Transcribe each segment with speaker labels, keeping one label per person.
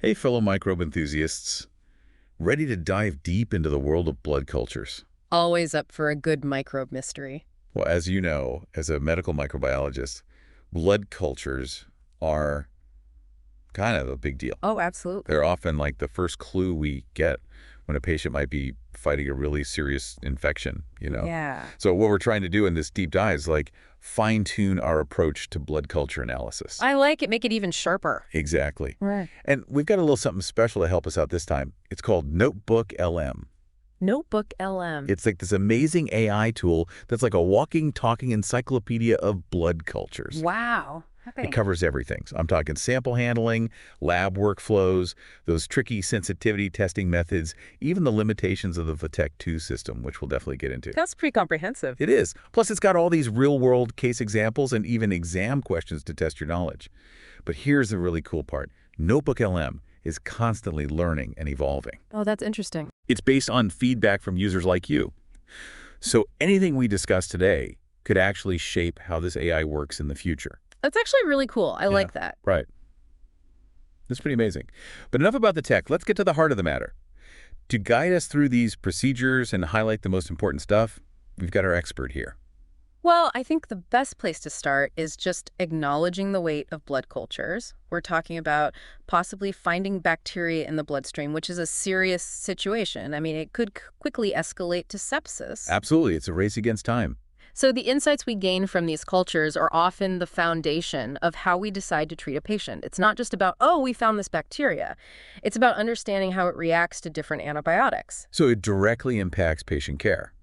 Speaker 1: Hey, fellow microbe enthusiasts. Ready to dive deep into the world of blood cultures?
Speaker 2: Always up for a good microbe mystery.
Speaker 1: Well, as you know, as a medical microbiologist, blood cultures are kind of a big deal.
Speaker 2: Oh, absolutely.
Speaker 1: They're often like the first clue we get when a patient might be fighting a really serious infection.
Speaker 2: Yeah.
Speaker 1: So what we're trying to do in this deep dive is like fine-tune our approach to blood culture analysis.
Speaker 2: I like it. Make it even sharper.
Speaker 1: Exactly.
Speaker 2: Right.
Speaker 1: And we've got a little something special to help us out this time. It's called Notebook LM.
Speaker 2: Notebook LM.
Speaker 1: It's like this amazing AI tool that's like a walking, talking encyclopedia of blood cultures.
Speaker 2: Wow.
Speaker 1: It
Speaker 2: Okay.
Speaker 1: covers everything. So I'm talking sample handling, lab workflows, those tricky sensitivity testing methods, even the limitations of the VITEC 2 system, which we'll definitely get into.
Speaker 2: That's pretty comprehensive.
Speaker 1: It is. Plus, it's got all these real-world case examples and even exam questions to test your knowledge. But here's the really cool part. Notebook LM is constantly learning and evolving.
Speaker 2: Oh, that's interesting.
Speaker 1: It's based on feedback from users like you. So anything we discuss today could actually shape how this AI works in the future.
Speaker 2: That's actually really cool. I like that.
Speaker 1: Right. That's pretty amazing. But enough about the tech. Let's get to the heart of the matter. To guide us through these procedures and highlight the most important stuff, we've got our expert here.
Speaker 2: Well, I think the best place to start is just acknowledging the weight of blood cultures. We're talking about possibly finding bacteria in the bloodstream, which is a serious situation. I mean, it could quickly escalate to sepsis.
Speaker 1: Absolutely. It's a race against time.
Speaker 2: So the insights we gain from these cultures are often the foundation of how we decide to treat a patient. It's not just about, oh, we found this bacteria. It's about understanding how it reacts to different antibiotics.
Speaker 1: So it directly impacts patient care.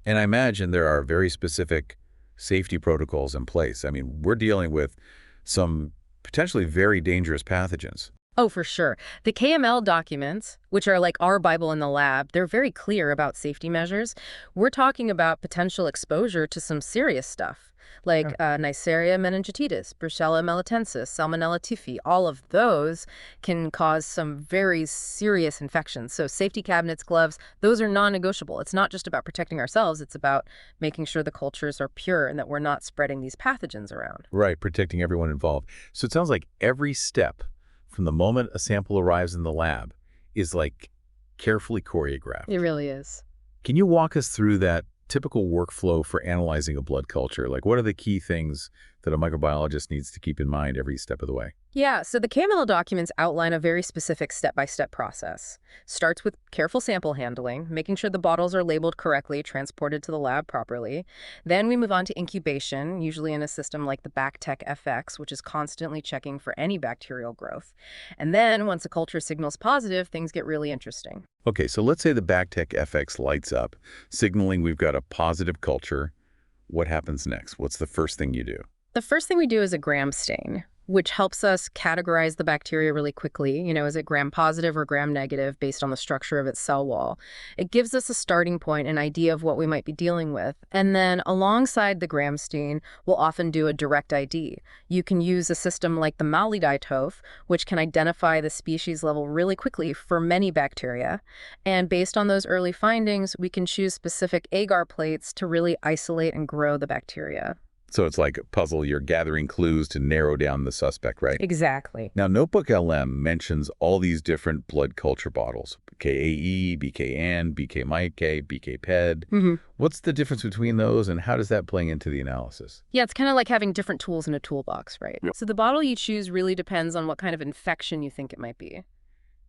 Speaker 1: And I imagine there are very specific safety protocols in place. I mean, we're dealing with some potentially very dangerous pathogens.
Speaker 2: Oh, for sure. The KML documents, which are like our Bible in the lab, they're very clear about safety measures. We're talking about potential exposure to some serious stuff, like Neisseria meningitidis, Brucella melitensis, Salmonella typhi. All of those can cause some very serious infections. So safety cabinets, gloves, those are non-negotiable. It's not just about protecting ourselves. It's about making sure the cultures are pure and that we're not spreading these pathogens around.
Speaker 1: Right, protecting everyone involved. So it sounds like every step from the moment a sample arrives in the lab is like carefully choreographed.
Speaker 2: It really is.
Speaker 1: Can you walk us through that typical workflow for analyzing a blood culture? Like, what are the key things that a microbiologist needs to keep in mind every step of the way?
Speaker 2: Yeah, so the KML documents outline a very specific step-by-step process. Starts with careful sample handling, making sure the bottles are labeled correctly, transported to the lab properly. Then we move on to incubation, usually in a system like the Bactec FX, which is constantly checking for any bacterial growth. And then, once a culture signals positive, things get really interesting.
Speaker 1: Okay, so let's say the Bactec FX lights up, signaling we've got a positive culture. What happens next? What's the first thing you do?
Speaker 2: The first thing we do is a gram stain, which helps us categorize the bacteria really quickly. Is it gram-positive or gram-negative based on the structure of its cell wall? It gives us a starting point, an idea of what we might be dealing with. And then alongside the gram stain, we'll often do a direct ID. You can use a system like the Maulidei-TOF, which can identify the species level really quickly for many bacteria. And based on those early findings, we can choose specific agar plates to really isolate and grow the bacteria.
Speaker 1: So it's like a puzzle. You're gathering clues to narrow down the suspect, right?
Speaker 2: Exactly.
Speaker 1: Now, Notebook LM mentions all these different blood culture bottles, KAE, BKN, BK-MyK, BK-PED. What's the difference between those, and how does that play into the analysis?
Speaker 2: Yeah, it's kind of like having different tools in a toolbox, right? Yep. So the bottle you choose really depends on what kind of infection you think it might be.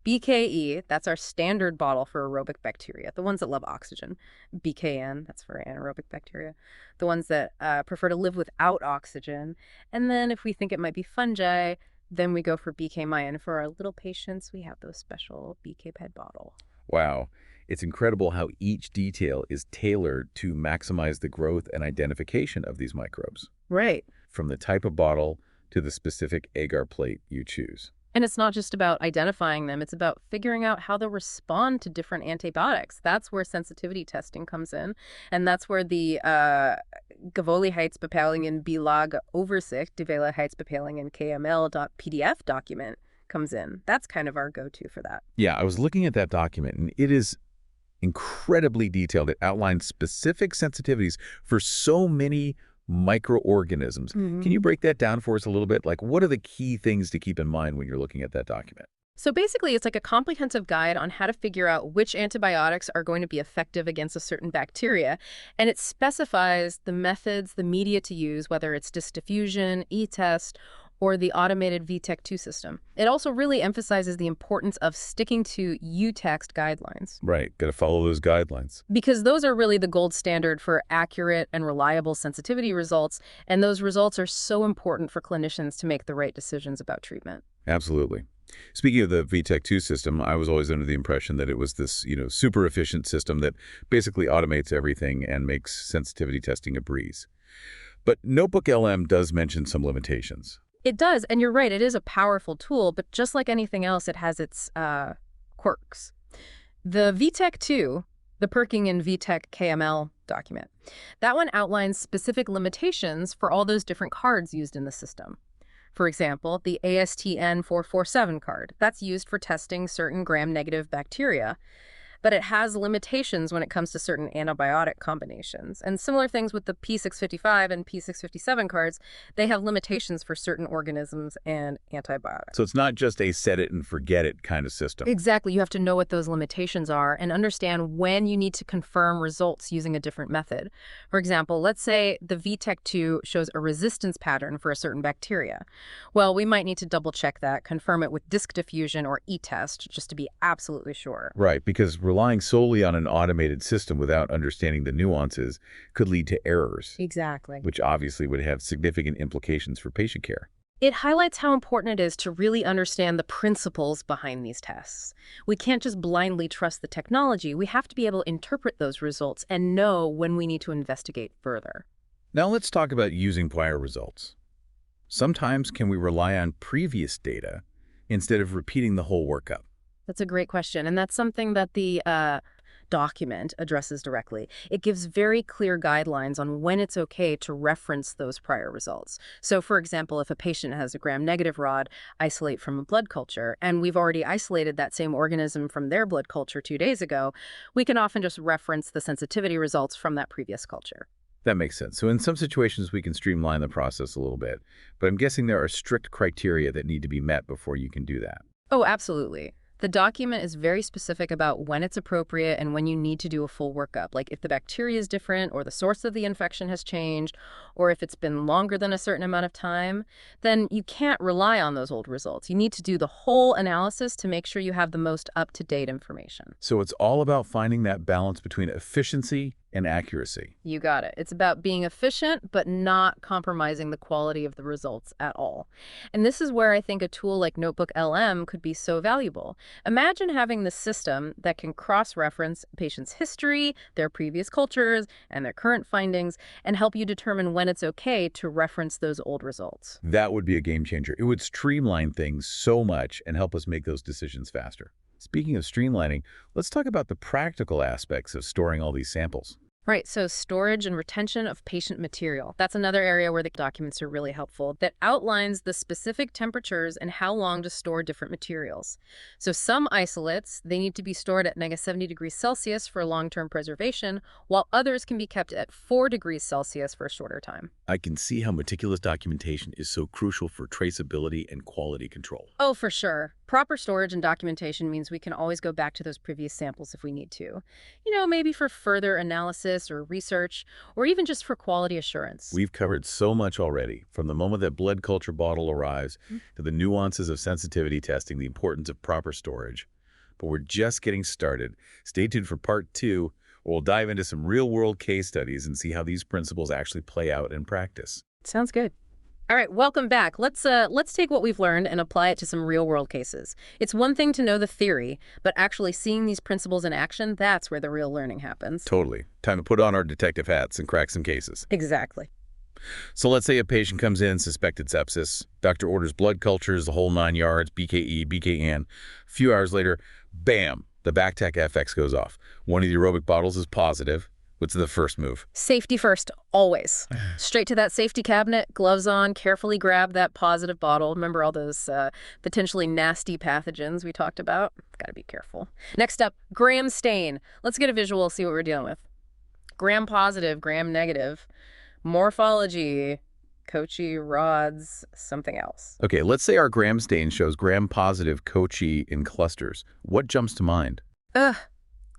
Speaker 2: BKE, that's our standard bottle for aerobic bacteria, the ones that love oxygen. BKN, that's for anaerobic bacteria, the ones that prefer to live without oxygen. And then if we think it might be fungi, then we go for BK-My. And for our little patients, we have those special BK-PED bottle.
Speaker 1: Wow. It's incredible how each detail is tailored to maximize the growth and identification of these microbes.
Speaker 2: Right.
Speaker 1: From the type of bottle to the specific agar plate you choose.
Speaker 2: And it's not just about identifying them, it's about figuring out how they'll respond to different antibiotics. That's where sensitivity testing comes in. And that's where the Gewoonlikheidsbepalingen Bilag Overzicht, Gewoonlikheidsbepalingen KML.pdf document comes in. That's kind of our go-to for that.
Speaker 1: Yeah, I was looking at that document, and it is incredibly detailed. It outlines specific sensitivities for so many microorganisms. Can you break that down for us a little bit? Like, what are the key things to keep in mind when you're looking at that document?
Speaker 2: So basically, it's like a comprehensive guide on how to figure out which antibiotics are going to be effective against a certain bacteria. And it specifies the methods, the media to use, whether it's disc diffusion, e-test, or the automated VTech2 system. It also really emphasizes the importance of sticking to UText guidelines.
Speaker 1: Right. Got to follow those guidelines.
Speaker 2: Because those are really the gold standard for accurate and reliable sensitivity results, and those results are so important for clinicians to make the right decisions about treatment.
Speaker 1: Absolutely. Speaking of the VTech2 system, I was always under the impression that it was this, super efficient system that basically automates everything and makes sensitivity testing a breeze. But Notebook LM does mention some limitations.
Speaker 2: It does, and you're right, it is a powerful tool, but just like anything else, it has its quirks. The VTech 2, the Perking and VTech KML document, that one outlines specific limitations for all those different cards used in the system. For example, the ASTN 447 card, that's used for testing certain gram-negative bacteria, but it has limitations when it comes to certain antibiotic combinations. And similar things with the P655 and P657 cards, they have limitations for certain organisms and antibiotics.
Speaker 1: So it's not just a set it and forget it kind of system.
Speaker 2: Exactly. You have to know what those limitations are and understand when you need to confirm results using a different method. For example, let's say the VTech2 shows a resistance pattern for a certain bacteria. Well, we might need to double check that, confirm it with disc diffusion or e-test just to be absolutely sure.
Speaker 1: Right, because relying solely on an automated system without understanding the nuances could lead to errors.
Speaker 2: Exactly.
Speaker 1: Which obviously would have significant implications for patient care.
Speaker 2: It highlights how important it is to really understand the principles behind these tests. We can't just blindly trust the technology. We have to be able to interpret those results and know when we need to investigate further.
Speaker 1: Now let's talk about using prior results. Sometimes can we rely on previous data instead of repeating the whole workup?
Speaker 2: That's a great question, and that's something that the document addresses directly. It gives very clear guidelines on when it's okay to reference those prior results. So, for example, if a patient has a gram-negative rod, isolate from a blood culture, and we've already isolated that same organism from their blood culture 2 days ago, we can often just reference the sensitivity results from that previous culture.
Speaker 1: That makes sense. So in some situations, we can streamline the process a little bit, but I'm guessing there are strict criteria that need to be met before you can do that.
Speaker 2: Oh, absolutely. The document is very specific about when it's appropriate and when you need to do a full workup, like if the bacteria is different or the source of the infection has changed, or if it's been longer than a certain amount of time, then you can't rely on those old results. You need to do the whole analysis to make sure you have the most up-to-date information.
Speaker 1: So it's all about finding that balance between efficiency and accuracy.
Speaker 2: You got it. It's about being efficient, but not compromising the quality of the results at all. And this is where I think a tool like Notebook LM could be so valuable. Imagine having the system that can cross-reference a patient's history, their previous cultures, and their current findings, and help you determine when it's okay to reference those old results.
Speaker 1: That would be a game changer. It would streamline things so much and help us make those decisions faster. Speaking of streamlining, let's talk about the practical aspects of storing all these samples.
Speaker 2: Right, so storage and retention of patient material. That's another area where the documents are really helpful, that outlines the specific temperatures and how long to store different materials. So some isolates, they need to be stored at -70 degrees Celsius for long-term preservation, while others can be kept at 4 degrees Celsius for a shorter time.
Speaker 1: I can see how meticulous documentation is so crucial for traceability and quality control.
Speaker 2: Oh, for sure. Proper storage and documentation means we can always go back to those previous samples if we need to. Maybe for further analysis or research, or even just for quality assurance.
Speaker 1: We've covered so much already, from the moment that blood culture bottle arrives to the nuances of sensitivity testing, the importance of proper storage. But we're just getting started. Stay tuned for part 2, where we'll dive into some real-world case studies and see how these principles actually play out in practice.
Speaker 2: Sounds good. All right, welcome back. Let's take what we've learned and apply it to some real-world cases. It's one thing to know the theory, but actually seeing these principles in action, that's where the real learning happens.
Speaker 1: Totally. Time to put on our detective hats and crack some cases.
Speaker 2: Exactly.
Speaker 1: So let's say a patient comes in, suspected sepsis. Doctor orders blood cultures, the whole 9 yards, BKE, BKN. A few hours later, bam, the Bactec FX goes off. One of the aerobic bottles is positive. What's the first move?
Speaker 2: Safety first, always. Straight to that safety cabinet, gloves on, carefully grab that positive bottle. Remember all those potentially nasty pathogens we talked about? Got to be careful. Next up, gram stain. Let's get a visual, see what we're dealing with. Gram positive, gram negative. Morphology. Cocci, rods, something else.
Speaker 1: Okay, let's say our gram stain shows gram-positive Cocci in clusters. What jumps to mind?
Speaker 2: Ugh,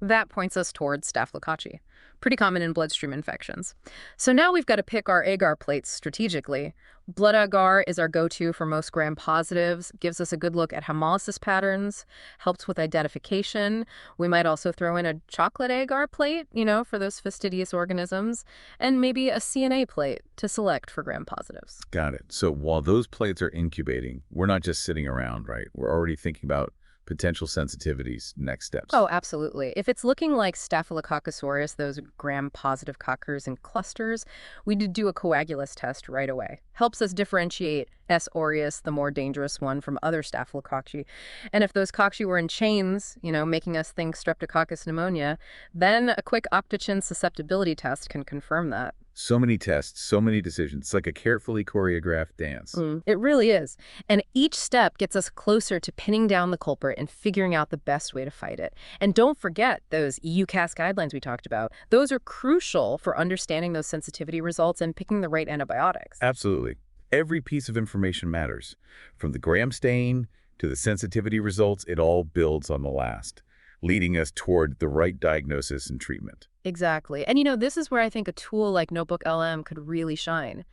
Speaker 2: that points us towards staphylococci, pretty common in bloodstream infections. So now we've got to pick our agar plates strategically. Blood agar is our go-to for most gram-positives, gives us a good look at hemolysis patterns, helps with identification. We might also throw in a chocolate agar plate, for those fastidious organisms, and maybe a CNA plate to select for gram-positives.
Speaker 1: Got it. So while those plates are incubating, we're not just sitting around, right? We're already thinking about potential sensitivities, next steps.
Speaker 2: Oh, absolutely. If it's looking like Staphylococcus aureus, those gram-positive cockers in clusters, we'd do a coagulus test right away. Helps us differentiate S. aureus, the more dangerous one, from other Staphylococci. And if those cocci were in chains, making us think Streptococcus pneumonia, then a quick optochin susceptibility test can confirm that.
Speaker 1: So many tests, so many decisions. It's like a carefully choreographed dance.
Speaker 2: It really is. And each step gets us closer to pinning down the culprit and figuring out the best way to fight it. And don't forget those EUCAS guidelines we talked about. Those are crucial for understanding those sensitivity results and picking the right antibiotics.
Speaker 1: Absolutely. Every piece of information matters. From the gram stain to the sensitivity results, it all builds on the last, leading us toward the right diagnosis and treatment.
Speaker 2: Exactly. And this is where I think a tool like Notebook LM could really shine.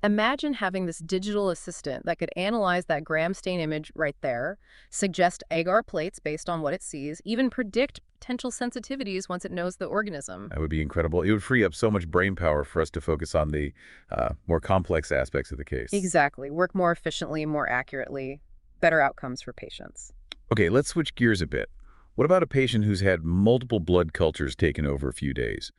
Speaker 2: Imagine having this digital assistant that could analyze that gram stain image right there, suggest agar plates based on what it sees, even predict potential sensitivities once it knows the organism.
Speaker 1: That would be incredible. It would free up so much brain power for us to focus on the more complex aspects of the case.
Speaker 2: Exactly. Work more efficiently, more accurately, better outcomes for patients.
Speaker 1: Okay, let's switch gears a bit. What about a patient who's had multiple blood cultures taken over a few days?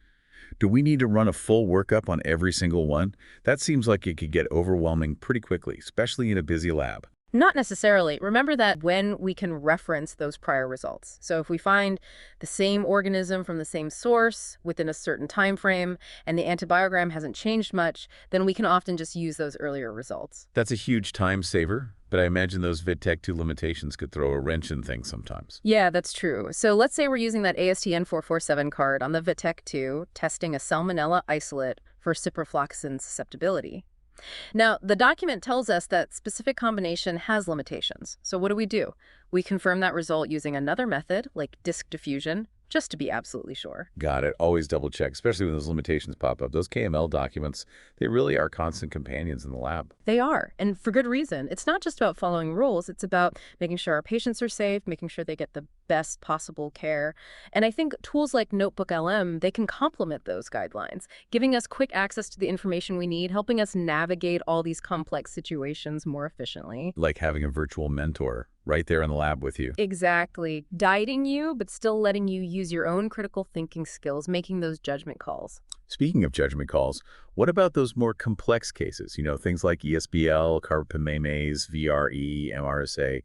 Speaker 1: Do we need to run a full workup on every single one? That seems like it could get overwhelming pretty quickly, especially in a busy lab.
Speaker 2: Not necessarily. Remember that when we can reference those prior results. So if we find the same organism from the same source within a certain time frame and the antibiogram hasn't changed much, then we can often just use those earlier results.
Speaker 1: That's a huge time saver, but I imagine those VITTEC2 limitations could throw a wrench in things sometimes.
Speaker 2: Yeah, that's true. So let's say we're using that ASTN 447 card on the VITTEC2, testing a Salmonella isolate for ciprofloxacin susceptibility. Now, the document tells us that specific combination has limitations. So what do? We confirm that result using another method, like disk diffusion, just to be absolutely sure.
Speaker 1: Got it. Always double check, especially when those limitations pop up. Those KML documents, they really are constant companions in the lab.
Speaker 2: They are, and for good reason. It's not just about following rules. It's about making sure our patients are safe, making sure they get the best possible care. And I think tools like Notebook LM, they can complement those guidelines, giving us quick access to the information we need, helping us navigate all these complex situations more efficiently.
Speaker 1: Like having a virtual mentor right there in the lab with you.
Speaker 2: Exactly. Guiding you, but still letting you use your own critical thinking skills, making those judgment calls.
Speaker 1: Speaking of judgment calls, what about those more complex cases? Things like ESBL, carbamamase, VRE, MRSA.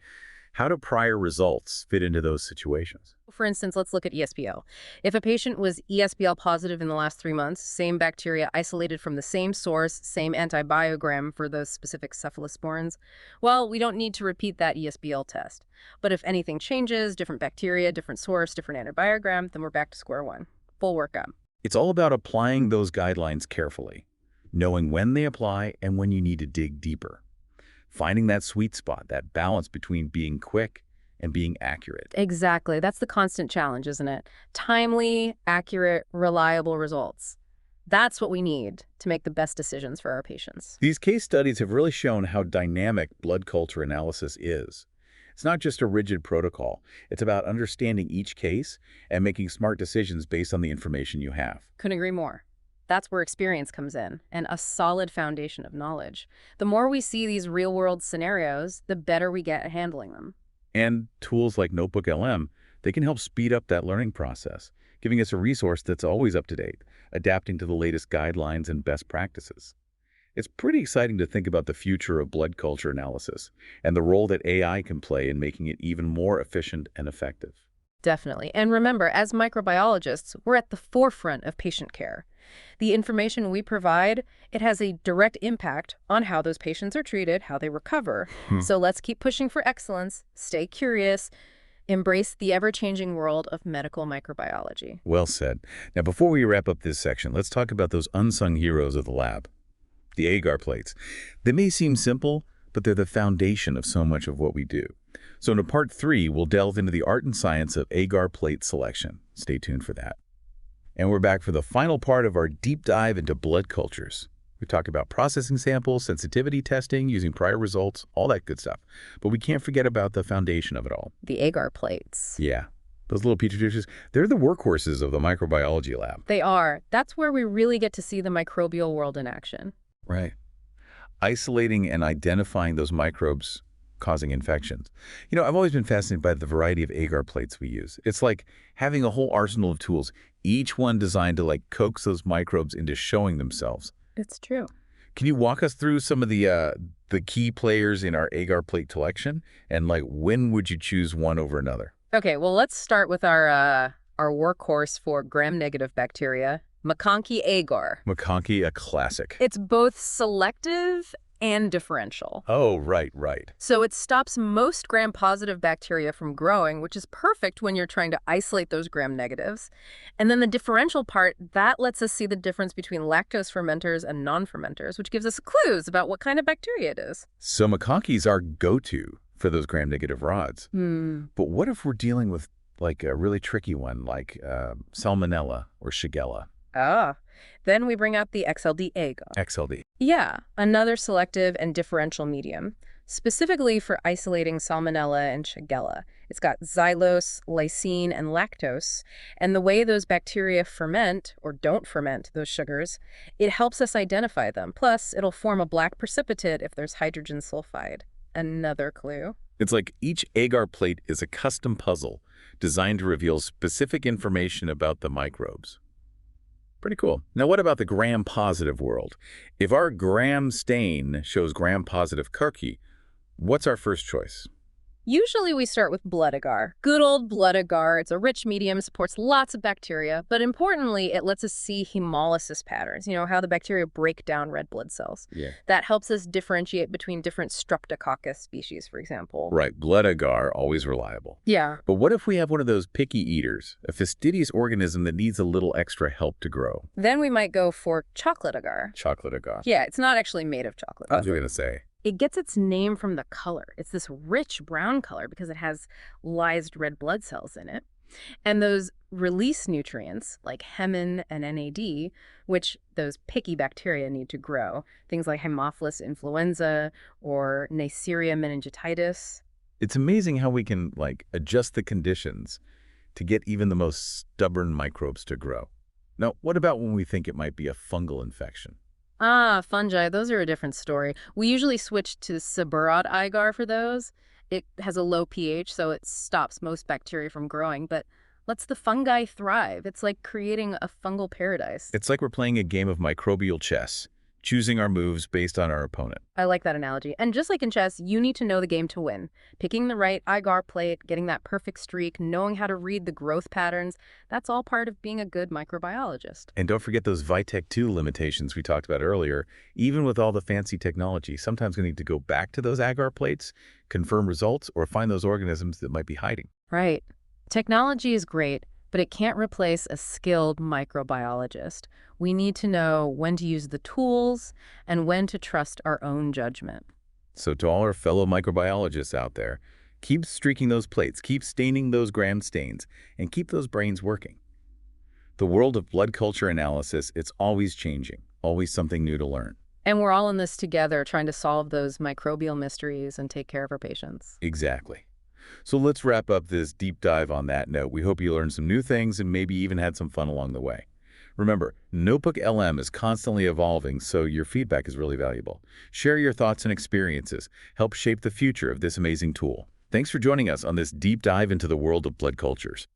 Speaker 1: How do prior results fit into those situations?
Speaker 2: For instance, let's look at ESBL. If a patient was ESBL positive in the last 3 months, same bacteria isolated from the same source, same antibiogram for those specific cephalosporins, well, we don't need to repeat that ESBL test. But if anything changes, different bacteria, different source, different antibiogram, then we're back to square one. Full workup.
Speaker 1: It's all about applying those guidelines carefully, knowing when they apply and when you need to dig deeper. Finding that sweet spot, that balance between being quick and being accurate.
Speaker 2: Exactly. That's the constant challenge, isn't it? Timely, accurate, reliable results. That's what we need to make the best decisions for our patients.
Speaker 1: These case studies have really shown how dynamic blood culture analysis is. It's not just a rigid protocol. It's about understanding each case and making smart decisions based on the information you have.
Speaker 2: Couldn't agree more. That's where experience comes in, and a solid foundation of knowledge. The more we see these real-world scenarios, the better we get at handling them.
Speaker 1: And tools like Notebook LM, they can help speed up that learning process, giving us a resource that's always up to date, adapting to the latest guidelines and best practices. It's pretty exciting to think about the future of blood culture analysis and the role that AI can play in making it even more efficient and effective.
Speaker 2: Definitely. And remember, as microbiologists, we're at the forefront of patient care. The information we provide, it has a direct impact on how those patients are treated, how they recover. So let's keep pushing for excellence, stay curious, embrace the ever-changing world of medical microbiology.
Speaker 1: Well said. Now, before we wrap up this section, let's talk about those unsung heroes of the lab. The agar plates. They may seem simple, but they're the foundation of so much of what we do. So in part 3, we'll delve into the art and science of agar plate selection. Stay tuned for that. And we're back for the final part of our deep dive into blood cultures. We talk about processing samples, sensitivity testing, using prior results, all that good stuff. But we can't forget about the foundation of it all.
Speaker 2: The agar plates.
Speaker 1: Yeah. Those little petri dishes, they're the workhorses of the microbiology lab.
Speaker 2: They are. That's where we really get to see the microbial world in action.
Speaker 1: Right. Isolating and identifying those microbes causing infections. I've always been fascinated by the variety of agar plates we use. It's like having a whole arsenal of tools, each one designed to coax those microbes into showing themselves.
Speaker 2: It's true.
Speaker 1: Can you walk us through some of the key players in our agar plate collection? And when would you choose one over another?
Speaker 2: Okay, well, let's start with our workhorse for gram-negative bacteria, McConkey agar.
Speaker 1: McConkey, a classic.
Speaker 2: It's both selective and differential.
Speaker 1: Oh, right.
Speaker 2: So it stops most gram-positive bacteria from growing, which is perfect when you're trying to isolate those gram-negatives. And then the differential part, that lets us see the difference between lactose fermenters and non-fermenters, which gives us clues about what kind of bacteria it is.
Speaker 1: So McConkey's our go-to for those gram-negative rods. But what if we're dealing with a really tricky one like Salmonella or Shigella?
Speaker 2: Then we bring out the XLD agar.
Speaker 1: XLD.
Speaker 2: Yeah, another selective and differential medium, specifically for isolating Salmonella and Shigella. It's got xylose, lysine, and lactose, and the way those bacteria ferment, or don't ferment, those sugars, it helps us identify them. Plus, it'll form a black precipitate if there's hydrogen sulfide. Another clue.
Speaker 1: It's like each agar plate is a custom puzzle designed to reveal specific information about the microbes. Pretty cool. Now, what about the gram-positive world? If our gram stain shows gram-positive cookie, what's our first choice?
Speaker 2: Usually we start with blood agar. Good old blood agar. It's a rich medium, supports lots of bacteria, but importantly, it lets us see hemolysis patterns, how the bacteria break down red blood cells.
Speaker 1: Yeah.
Speaker 2: That helps us differentiate between different streptococcus species, for example.
Speaker 1: Right, blood agar, always reliable.
Speaker 2: Yeah.
Speaker 1: But what if we have one of those picky eaters, a fastidious organism that needs a little extra help to grow?
Speaker 2: Then we might go for chocolate agar.
Speaker 1: Chocolate agar.
Speaker 2: Yeah, it's not actually made of chocolate.
Speaker 1: I was going to say.
Speaker 2: It gets its name from the color. It's this rich brown color because it has lysed red blood cells in it. And those release nutrients like hemin and NAD, which those picky bacteria need to grow, things like Haemophilus influenza or Neisseria meningitis.
Speaker 1: It's amazing how we can adjust the conditions to get even the most stubborn microbes to grow. Now, what about when we think it might be a fungal infection?
Speaker 2: Fungi, those are a different story. We usually switch to Seborrheic agar for those. It has a low pH, so it stops most bacteria from growing, but lets the fungi thrive. It's like creating a fungal paradise.
Speaker 1: It's like we're playing a game of microbial chess, choosing our moves based on our opponent.
Speaker 2: I like that analogy. And just like in chess, you need to know the game to win. Picking the right agar plate, getting that perfect streak, knowing how to read the growth patterns, that's all part of being a good microbiologist.
Speaker 1: And don't forget those Vitek 2 limitations we talked about earlier. Even with all the fancy technology, sometimes we need to go back to those agar plates, confirm results, or find those organisms that might be hiding.
Speaker 2: Right. Technology is great, but it can't replace a skilled microbiologist. We need to know when to use the tools and when to trust our own judgment.
Speaker 1: So to all our fellow microbiologists out there, keep streaking those plates, keep staining those gram stains, and keep those brains working. The world of blood culture analysis, it's always changing, always something new to learn.
Speaker 2: And we're all in this together, trying to solve those microbial mysteries and take care of our patients.
Speaker 1: Exactly. So let's wrap up this deep dive on that note. We hope you learned some new things and maybe even had some fun along the way. Remember, Notebook LM is constantly evolving, so your feedback is really valuable. Share your thoughts and experiences. Help shape the future of this amazing tool. Thanks for joining us on this deep dive into the world of blood cultures.